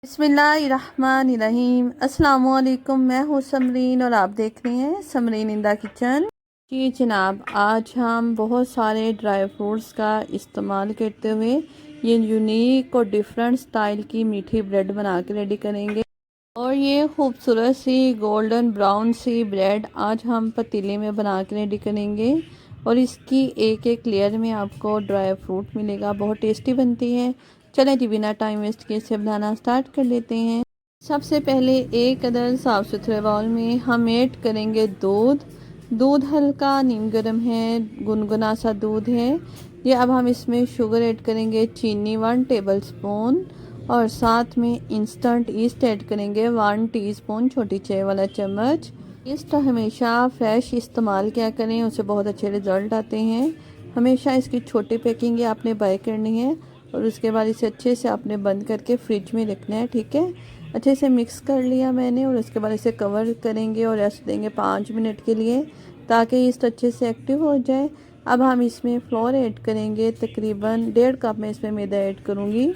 बिस्मिल्लाहिर्रहमानिर्रहीम। अस्सलामुअलैकुम। मैं हूँ समरीन और आप देख रहे हैं समरीन इन द किचन। जी जनाब, आज हम बहुत सारे ड्राई फ्रूट्स का इस्तेमाल करते हुए ये यूनिक और डिफरेंट स्टाइल की मीठी ब्रेड बना के रेडी करेंगे। और ये खूबसूरत सी गोल्डन ब्राउन सी ब्रेड आज हम पतीले में बना के रेडी करेंगे और इसकी एक एक लेयर में आपको ड्राई फ्रूट मिलेगा। बहुत टेस्टी बनती है। चलें जी, बिना टाइम वेस्ट किए इसे बनाना स्टार्ट कर लेते हैं। सबसे पहले एक अदर साफ़ सुथरे बाउल में हम ऐड करेंगे दूध। दूध हल्का नीम गर्म है, गुनगुना सा दूध है ये। अब हम इसमें शुगर ऐड करेंगे, चीनी 1 टेबल स्पून और साथ में इंस्टेंट ईस्ट ऐड करेंगे 1 टीस्पून, छोटी चाय वाला चम्मच। ईस्ट हमेशा फ्रेश इस्तेमाल किया करें, उससे बहुत अच्छे रिज़ल्ट आते हैं। हमेशा इसकी छोटी पैकिंग आपने बाय करनी है और उसके बाद इसे अच्छे से आपने बंद करके फ्रिज में रखना है, ठीक है। अच्छे से मिक्स कर लिया मैंने और उसके बाद इसे कवर करेंगे और रेस्ट देंगे 5 मिनट के लिए ताकि ईस्ट अच्छे से एक्टिव हो जाए। अब हम इसमें फ्लोर ऐड करेंगे, तकरीबन 1.5 कप में इसमें मैदा ऐड करूँगी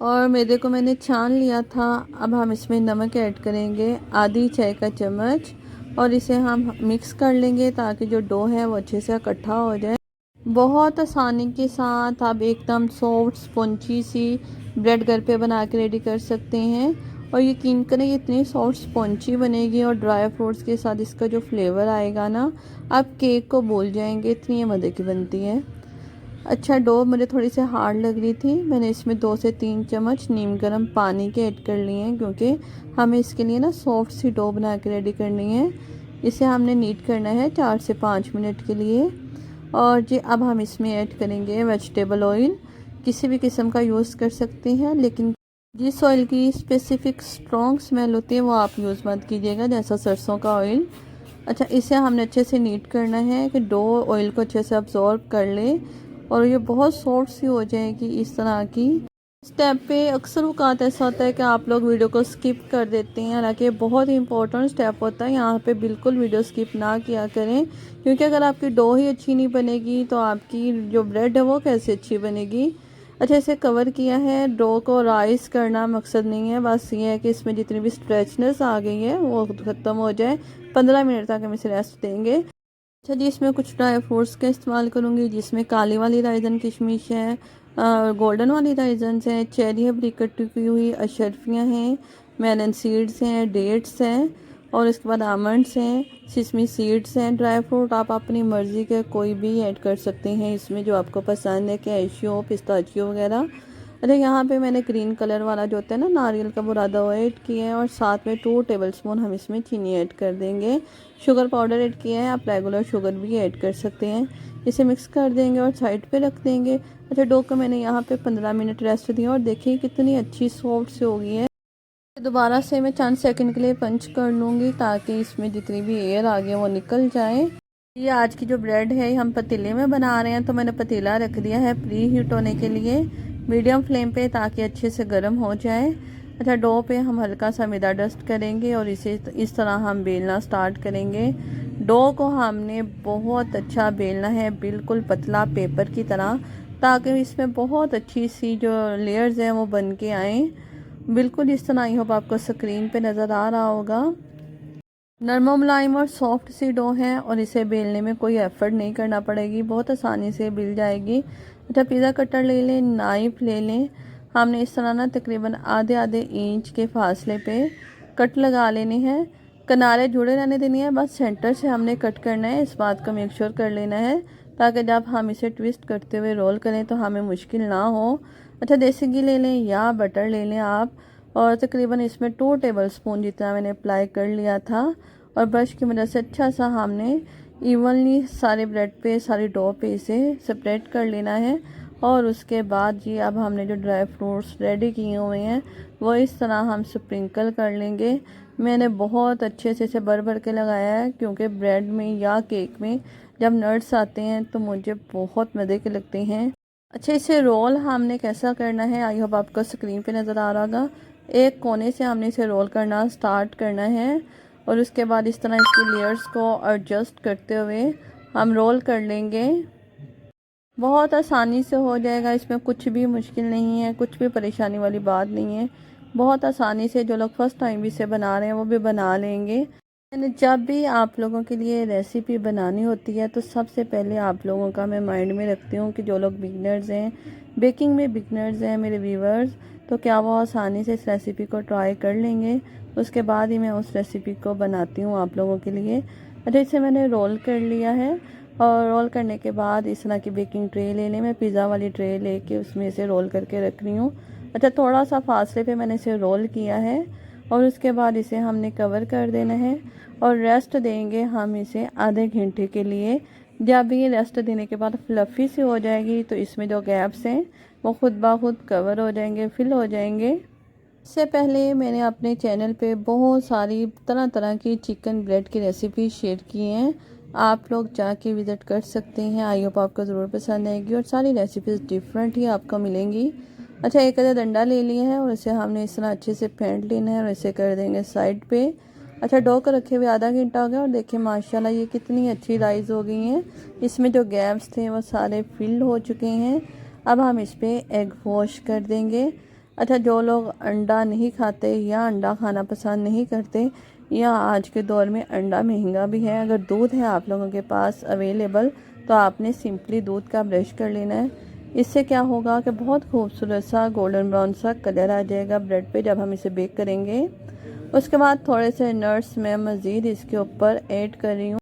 और मैदे को मैंने छान लिया था। अब हम इसमें नमक ऐड करेंगे, आधी चाय का चम्मच, और इसे हम मिक्स कर लेंगे ताकि जो डो है वो अच्छे से इकट्ठा हो जाए। बहुत आसानी के साथ आप एकदम सॉफ्ट स्पॉन्जी सी ब्रेड घर पे बना के रेडी कर सकते हैं और यकीन करें ये इतनी सॉफ्ट स्पॉन्जी बनेगी और ड्राई फ्रूट्स के साथ इसका जो फ्लेवर आएगा ना, आप केक को भूल जाएंगे, इतनी मज़े की बनती है। अच्छा, डो मुझे थोड़ी सी हार्ड लग रही थी, मैंने इसमें 2 से 3 चम्मच नीम गर्म पानी के ऐड कर लिए हैं क्योंकि हमें इसके लिए ना सॉफ्ट सी डो बना के रेडी करनी है। इसे हमने नीट करना है 4 से 5 मिनट के लिए। और जी अब हम इसमें ऐड करेंगे वेजिटेबल ऑयल। किसी भी किस्म का यूज़ कर सकते हैं, लेकिन जिस ऑयल की स्पेसिफिक स्ट्रॉन्ग स्मेल होती है वो आप यूज़ मत कीजिएगा, जैसा सरसों का ऑयल। अच्छा, इसे हमने अच्छे से नीट करना है कि डो ऑयल को अच्छे से अब्जॉर्ब कर ले और ये बहुत सॉफ्ट सी हो जाएगी इस तरह की। स्टेप पे अक्सर औक़ात ऐसा होता है कि आप लोग वीडियो को स्किप कर देते हैं, हालांकि बहुत ही इंपॉर्टेंट स्टेप होता है। यहाँ पे बिल्कुल वीडियो स्किप ना किया करें क्योंकि अगर आपकी डो ही अच्छी नहीं बनेगी तो आपकी जो ब्रेड है वो कैसे अच्छी बनेगी। अच्छा, इसे कवर किया है। डो को राइस करना मकसद नहीं है, बस ये है कि इसमें जितनी भी स्ट्रेचनेस आ गई है वो ख़त्म हो जाए। 15 मिनट तक हम इसे रेस्ट देंगे। अच्छा जी, इसमें कुछ ड्राई फ्रूट्स का इस्तेमाल करूँगी जिसमें काली वाली राइजन किशमिश है, गोल्डन वाली राइजन्स हैं, चेरी है बारीक कटी हुई, अशर्फियाँ हैं, मेलन सीड्स हैं, डेट्स हैं और इसके बाद आमंड्स हैं, सिसमी सीड्स हैं। ड्राई फ्रूट आप अपनी मर्ज़ी के कोई भी ऐड कर सकते हैं इसमें जो आपको पसंद है, कैशियो, पिस्ताचियो वगैरह। अरे यहाँ पे मैंने ग्रीन कलर वाला जो होता है ना नारियल का बुरादा वो ऐड किया है और साथ में 2 टेबलस्पून हम इसमें चीनी ऐड कर देंगे। शुगर पाउडर ऐड किया है, आप रेगुलर शुगर भी ऐड कर सकते हैं। इसे मिक्स कर देंगे और साइड पे रख देंगे। अच्छा, डो को मैंने यहाँ पे 15 मिनट रेस्ट दिया और देखिए कितनी अच्छी सॉफ्ट सी हो गई है। दोबारा से मैं चंद सेकंड के लिए पंच कर लूँगी ताकि इसमें जितनी भी एयर आ गई वो निकल जाए। ये आज की जो ब्रेड है हम पतीले में बना रहे हैं, तो मैंने पतीला रख दिया है प्री हीट होने के लिए मीडियम फ्लेम पे ताकि अच्छे से गर्म हो जाए। अच्छा, डो पे हम हल्का सा मैदा डस्ट करेंगे और इसे इस तरह हम बेलना स्टार्ट करेंगे। डो को हमने बहुत अच्छा बेलना है, बिल्कुल पतला पेपर की तरह, ताकि इसमें बहुत अच्छी सी जो लेयर्स हैं वो बन के आएँ। बिल्कुल इस तरह। आई होप आपको स्क्रीन पे नज़र आ रहा होगा। नरम मुलायम और सॉफ्ट सी डो है और इसे बेलने में कोई एफर्ट नहीं करना पड़ेगी, बहुत आसानी से बेल जाएगी। अच्छा, पिज़्ज़ा कटर ले लें, नाइफ ले लें। हमने इस तरह ना तकरीबन आधे आधे इंच के फासले पे कट लगा लेने हैं। किनारे जुड़े रहने देने हैं, बस सेंटर से हमने कट करना है। इस बात का मेक श्योर कर लेना है ताकि जब हम इसे ट्विस्ट करते हुए रोल करें तो हमें मुश्किल ना हो। अच्छा, देसी घी ले लें या बटर ले लें आप, और तकरीबन इसमें 2 टेबलस्पून जितना मैंने अप्लाई कर लिया था और ब्रश की मदद से अच्छा सा हमने इवनली सारे ब्रेड पे, सारी डो पे इसे स्प्रेड कर लेना है। और उसके बाद जी अब हमने जो ड्राई फ्रूट्स रेडी किए हुए हैं वो इस तरह हम स्प्रिंकल कर लेंगे। मैंने बहुत अच्छे से इसे भर भर के लगाया है क्योंकि ब्रेड में या केक में जब नट्स आते हैं तो मुझे बहुत मज़े के लगते हैं। अच्छा, इसे रोल हमने कैसा करना है, आई होप आपको स्क्रीन पे नज़र आ रहा होगा। एक कोने से हमने इसे रोल करना स्टार्ट करना है और उसके बाद इस तरह इसकी लेयर्स को एडजस्ट करते हुए हम रोल कर लेंगे। बहुत आसानी से हो जाएगा, इसमें कुछ भी मुश्किल नहीं है, कुछ भी परेशानी वाली बात नहीं है। बहुत आसानी से जो लोग फर्स्ट टाइम भी इसे बना रहे हैं वो भी बना लेंगे। जब भी आप लोगों के लिए रेसिपी बनानी होती है तो सबसे पहले आप लोगों का मैं माइंड में रखती हूँ कि जो लोग बिगनर्स हैं, बेकिंग में बिगनर्स हैं मेरे व्यूवर्स, तो क्या वो आसानी से इस रेसिपी को ट्राई कर लेंगे। उसके बाद ही मैं उस रेसिपी को बनाती हूँ आप लोगों के लिए। अच्छा, इसे मैंने रोल कर लिया है और रोल करने के बाद इस तरह की बेकिंग ट्रे ले लें। मैं पिज़्ज़ा वाली ट्रे लेके उसमें इसे रोल करके रख रही हूँ। अच्छा, थोड़ा सा फासले पे मैंने इसे रोल किया है और उसके बाद इसे हमने कवर कर देना है और रेस्ट देंगे हम इसे आधे घंटे के लिए। जब ये रेस्ट देने के बाद फ्लफ़ी सी हो जाएगी तो इसमें जो गैप्स हैं वो खुद ब खुद कवर हो जाएंगे, फिल हो जाएंगे। इससे पहले मैंने अपने चैनल पे बहुत सारी तरह तरह की चिकन ब्रेड की रेसिपी शेयर की हैं, आप लोग जाके विज़िट कर सकते हैं। आई होप आपको ज़रूर पसंद आएगी और सारी रेसिपीज़ डिफरेंट ही आपको मिलेंगी। अच्छा, एक आधा डंडा ले लिया है और इसे हमने इस तरह अच्छे से फेंट लेना है और इसे कर देंगे साइड पे। अच्छा, डो को रखे हुए आधा घंटा हो गया और देखिए माशाल्लाह ये कितनी अच्छी राइस हो गई हैं। इसमें जो गैप्स थे वो सारे फिल हो चुके हैं। अब हम इस पर एग वॉश कर देंगे। अच्छा, जो लोग अंडा नहीं खाते या अंडा खाना पसंद नहीं करते या आज के दौर में अंडा महंगा भी है, अगर दूध है आप लोगों के पास अवेलेबल तो आपने सिंपली दूध का ब्रश कर लेना है। इससे क्या होगा कि बहुत खूबसूरत सा गोल्डन ब्राउन सा कलर आ जाएगा ब्रेड पे जब हम इसे बेक करेंगे। उसके बाद थोड़े से नट्स मैं मज़ीद इसके ऊपर ऐड कर रही हूँ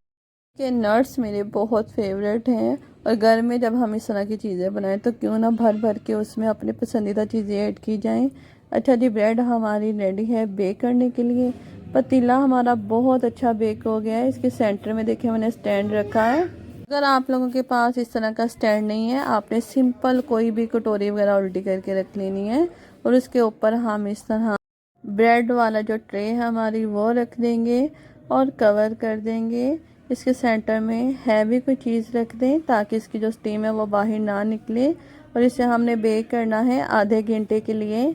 कि नट्स मेरे बहुत फेवरेट हैं और घर में जब हम इस तरह की चीज़ें बनाएं तो क्यों ना भर भर के उसमें अपने पसंदीदा चीज़ें ऐड की जाएं। अच्छा जी, ब्रेड हमारी रेडी है बेक करने के लिए। पतीला हमारा बहुत अच्छा बेक हो गया है। इसके सेंटर में देखिए मैंने स्टैंड रखा है। अगर आप लोगों के पास इस तरह का स्टैंड नहीं है, आपने सिंपल कोई भी कटोरी वगैरह उल्टी करके रख लेनी है और उसके ऊपर हम इस तरह ब्रेड वाला जो ट्रे है हमारी वो रख देंगे और कवर कर देंगे। इसके सेंटर में हैवी कोई चीज़ रख दें ताकि इसकी जो स्टीम है वो बाहर ना निकले और इसे हमने बेक करना है आधे घंटे के लिए।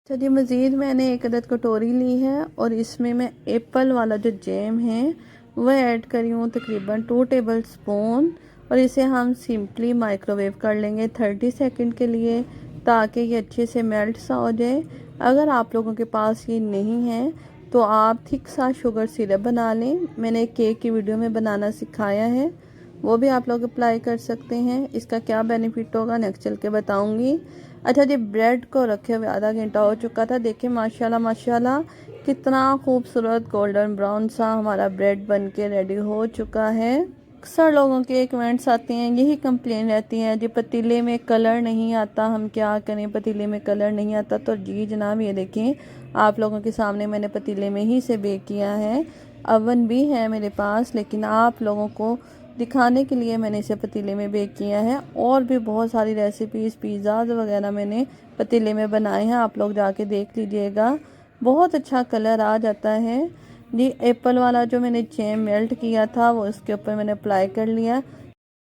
चलिए, मज़ीद मैंने एक अदद कटोरी ली है और इसमें मैं एप्पल वाला जो जैम है वह ऐड करी हूँ तकरीबन 2 टेबल स्पून और इसे हम सिंपली माइक्रोवेव कर लेंगे 30 सेकंड के लिए ताकि ये अच्छे से मेल्ट सा हो जाए। अगर आप लोगों के पास ये नहीं है तो आप थिक सा शुगर सिरप बना लें। मैंने केक की वीडियो में बनाना सिखाया है, वो भी आप लोग अप्लाई कर सकते हैं। इसका क्या बेनिफिट होगा नेक्स्ट चल के बताऊंगी। अच्छा जी, ब्रेड को रखे हुए आधा घंटा हो चुका था। देखिए माशाल्लाह माशाल्लाह कितना खूबसूरत गोल्डन ब्राउन सा हमारा ब्रेड बन के रेडी हो चुका है। अक्सर लोगों के कमेंट्स आते हैं, यही कंप्लेन रहती है जी पतीले में कलर नहीं आता, हम क्या करें पतीले में कलर नहीं आता। तो जी जनाब, ये देखें आप लोगों के सामने मैंने पतीले में ही से बेक किया है। अवन भी है मेरे पास लेकिन आप लोगों को दिखाने के लिए मैंने इसे पतीले में बेक किया है। और भी बहुत सारी रेसिपीज़ पिज़्ज़ाज़ वगैरह मैंने पतीले में बनाए हैं, आप लोग जाके देख लीजिएगा। बहुत अच्छा कलर आ जाता है जी। एप्पल वाला जो मैंने जैम मेल्ट किया था वो इसके ऊपर मैंने अप्लाई कर लिया।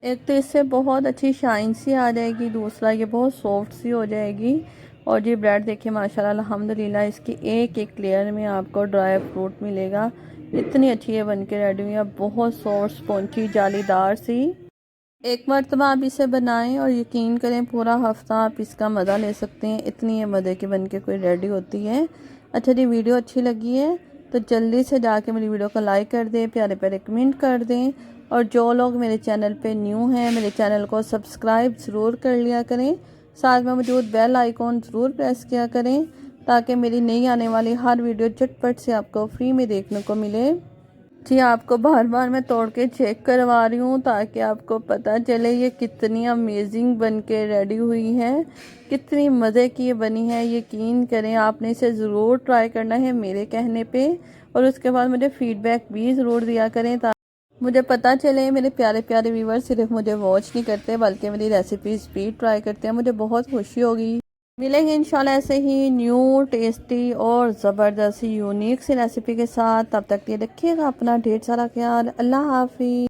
एक तो इससे बहुत अच्छी शाइन सी आ जाएगी, दूसरा ये बहुत सॉफ्ट सी हो जाएगी। और ये ब्रेड देखिए माशाल्लाह अल्हम्दुलिल्लाह इसकी एक एक लेयर में आपको ड्राई फ्रूट मिलेगा। इतनी अच्छी है बन के रेडी हुई है, बहुत सॉफ्ट स्पॉन्जी जालीदार सी। एक मरतबा आप इसे बनाएं और यकीन करें पूरा हफ्ता आप इसका मज़ा ले सकते हैं। इतनी ये मज़े की बन के कोई रेडी होती है। अच्छा जी, वीडियो अच्छी लगी है तो जल्दी से जाके मेरी वीडियो को लाइक कर दें, प्यारे प्यारे कमेंट कर दें और जो लोग मेरे चैनल पे न्यू हैं मेरे चैनल को सब्सक्राइब ज़रूर कर लिया करें। साथ में मौजूद बेल आइकॉन ज़रूर प्रेस किया करें ताकि मेरी नई आने वाली हर वीडियो झटपट से आपको फ्री में देखने को मिले। जी, आपको बार बार मैं तोड़ के चेक करवा रही हूँ ताकि आपको पता चले ये कितनी अमेजिंग बन के रेडी हुई है, कितनी मज़े की ये बनी है। यकीन करें आपने इसे ज़रूर ट्राई करना है मेरे कहने पे और उसके बाद मुझे फ़ीडबैक भी ज़रूर दिया करें ताकि मुझे पता चले मेरे प्यारे प्यारे व्यूवर्स सिर्फ मुझे वॉच नहीं करते बल्कि मेरी रेसिपीज़ भी ट्राई करते हैं। मुझे बहुत खुशी होगी। मिलेंगे इंशाल्लाह ऐसे ही न्यू टेस्टी और ज़बरदस्त यूनिक सी रेसिपी के साथ। तब तक ये रखिएगा अपना ढेर सारा ख्याल। अल्लाह हाफिज़।